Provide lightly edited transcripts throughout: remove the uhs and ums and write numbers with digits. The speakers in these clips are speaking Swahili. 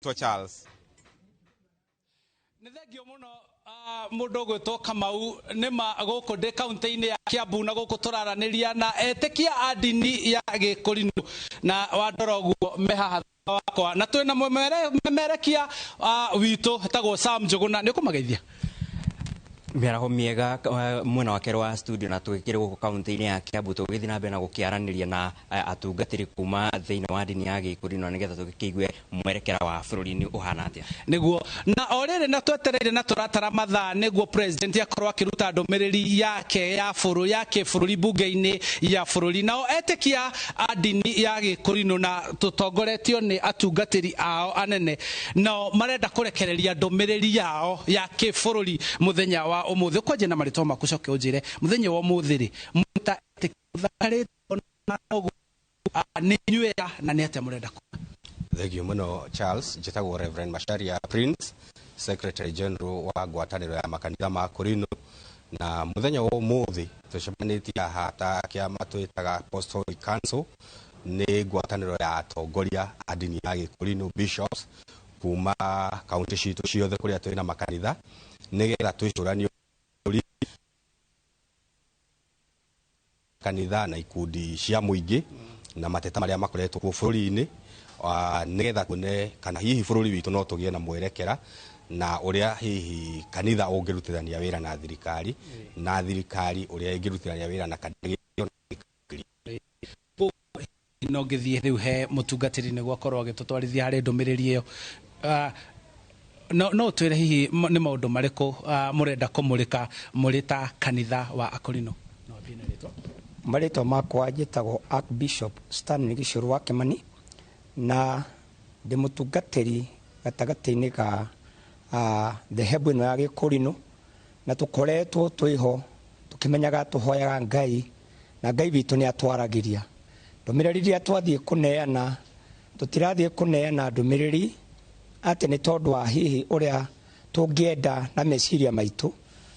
Charles. Nithengio muno mundu gwitwo Kamau nima guku ndi kaunti-ini ya Kiambu na guku turaraniria na etikia a ndini ya Gikurino na wandoroguo mehaha wakwa na twina memerekia witu tagwo Sam Njuguna ni kumageithia meraho miega mwena wa kerwa studio na twikire guku kaunti-ini ya Kiambu tugithi na mbere na gukiaraniria na atungatiri kuma thiini wa ndini ya Gikurino nigetha tugikiigwe mwerekera wa bururi-ini uhana atia niguo na orire na twetereire na turatara mathaa niguo president akorwo akiruta ndumiriri yake ya bururi yake bururi bunge-ini ya bururi nao etikia a ndini ya Gikurino na tutongoretio ni atungatiri ao anene nao marenda kurekereria ndumiriri yao ya kibururi muthenya wa umuthi kwaje na marito makucoke unjire muthenya wa umuthi ri muta etikarito na ni nywea na ni ate murenda Thank you muno Charles njitagwo Reverend Macharia Prince Secretary General wa ngwataniro ya makanitha ma Kurino na muthenya wa umuthi tucemanitie hata kia matwitaga Apostolic Council ni ngwataniro ya atongoria a ndini ya Gikurino bishops kuma kaunti citu ciothe kuria twina makanitha nigetha twicuranie kanitha na ikundi cia muingi na mateta maria makoretwo ku bururi-ini nigetha kuone kana hihi bururi witu no tugie na mwerekera na uria hihi kanitha ungirutithania wira na thirikari na thirikari uria ingirutithania wira na kanitha no ngithie riu he mutungatiri niguo akorwo agitutwarithia hari ndumiriri iyo no twire hihi ni maundu mariku murenda kumurika murita kanitha wa Akurino no thina ritwa marito makwa njitagwo Archbishop Stanley Gicuru wa Kimani na ndi mutungatiri gatagati-ini ka dhehebu ino ya Gikurino na tukoretwo twiho tukimenyaga tuhoyaga Ngai na Ngai witu ni atwaragiria ndumiriri ria twathie kuneana tutirathie kuneana ndumiriri ati ni tondu wa hihi uria tungienda na meciria maitu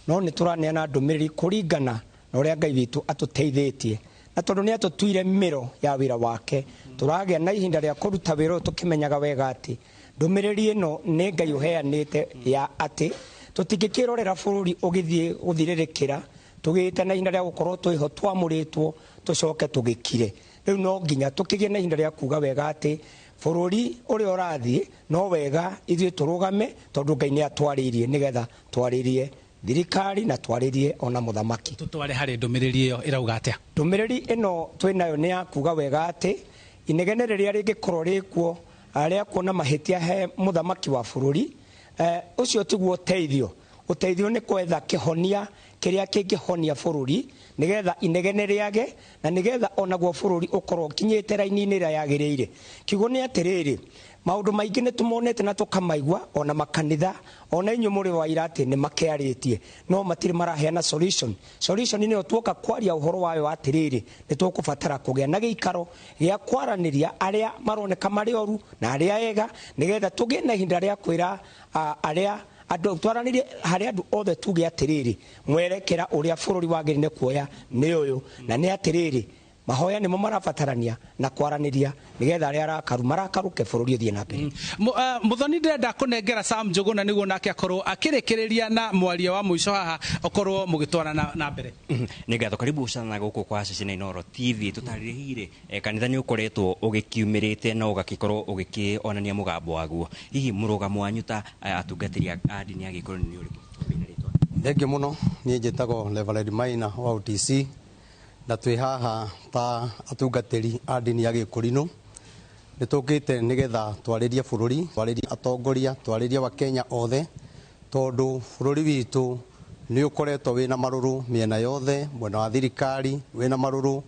no ni turaneana ndumiriri kuringana na uria Ngai witu atuteithitie na tondu ni atutuire miro ya wira wake turagia na ihinda ria kuruta wira tukimenyaga wega ati ndumiriri ino ni Ngai uheanite ya ati tutingikirorera bururi ugithie guthiririkira tugite na ihinda ria gukorwo twiho twamuritwo tucoke tugikire riu no nginya tukigie na ihinda ria kuga wega ati bururi uri orathie no wega ithie turugame tondu Ngai ni atwaririe nigetha twaririe thirikari na twaririe ona muthamaki tutware hari ndumiriri iyo irauga atia ndumiriri ino twinayo ni ya kuga wega ati inegene riria ringikorwo rikuo aria kuona mahitia he muthamaki wa bururi ucio tiguo uteithio ni kwetha kihonia kiria kingihonia bururi nigetha inegene riage na nigetha onaguo bururi ukorwo kinyite raini-ini ria yagiriire kiugo ni atiriri maundu maingi ni tumonete na tukamaigua ona makanitha ona inyu muri wa irati ni makiaritie no matiri maraheana solution ni tuoka kwaria uhoro wayo atiriri ni tukubatara kugia na giikaro gia kwaraniria aria maroneka mari oru na aria ega nigetha tugie na ihinda ria kwira aria andu twaranirie hari andu othe tuge atiriri mwerekera uria bururi wagirine kuoya ni uyu na ni atiriri mahoya nimo marabatarania na kwaraniria nigetha aria marakaruke bururi uthie na mbere muthoni ndirenda kunengera Sam Njuguna niguo nake akorwo akirikiriria na mwaria wa muico haha okorwo mugitwarana na mbere ni ngatho karibu sana guku kwa ceceni Inooro TV tutarihire kanitha ni ukoretwo ugikiumirite na ugakikorwo ugikionania mugambo waguo hihi murugamo wanyu ta atungatiri a ndini ya Gikurino ni uriku Thengi muno ni njitagwo Reverend Maina wa UTC na twi haha ta atungatiri a ndini ya Gikurino ni tukite nigetha twaririe bururi twaririe atongoria twaririe Wakenya othe tondu bururi witu ni ukoretwo wina maruru miena yothe mwena wa thirikari wina maruru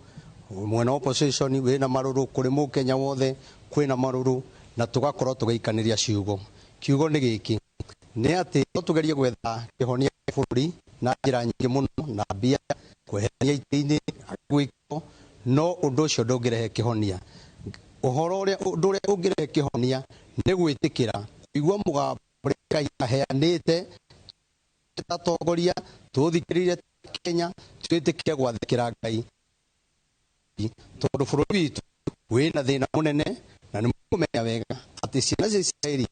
mwena opposition wina maruru kuri mukenya wothe kwina maruru na tugakorwo tugaikaniria kiugo ni giki ni ati tugerie gwetha kihonia bururi na njira nyingi muno na mbia kweheria iti-ini gwiko no undu ucio ndungirehe kihonia uhoro uria ungirehe kihonia ni gwitikira igua mugambo Ngai aheanite tatongoria tuthikiririe Kenya twitikie gwathikira Ngai tondu bururi witu wina thina munene na ni mumenya wega ati ciana cia Isiraeli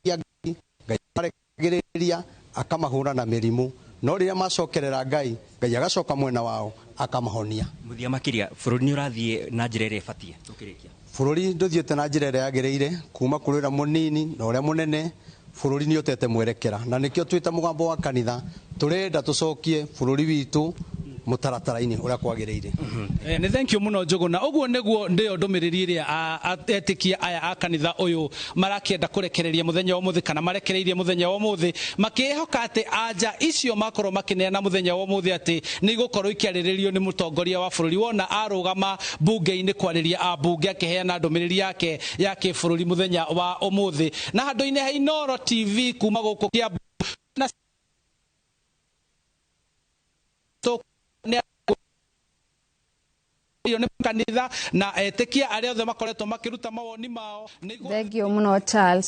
Ngai marekereria akamahura na mirimu no riria macokerera Ngai agacoka mwena wao akamahonia. Muthia makiria bururi ni urathie na njira ire batie tukirikia bururi nduthiete na njira ire yagireire kuma kurira munini na uria munene bururi ni utete mwerekera na nikio twita mugambo wa kanitha turenda tucokie bururi witu mutaratara-ini uria kwagireire. Ni thank you muno Njuguna. Uguo niguo ndio ndumiriri iria etikia aya a kanitha uyu marakienda kurekereria muthenya wa muthi kana marekereirie muthenya wa muthi makihoka ati anja icio makorwo makineana muthenya wa muthi ati ni gukorwo ikiariririo ni mutongoria wa bururi wona arugama bunge-ini kwariria ambunge akiheana ndumiriri yake ya kibururi muthenya wa umuthi na handu-ini ha Inoro TV kuma guku kia na kanitha na etikia aria othe makoretwo makiruta mawoni mao. Thank you muno Charles.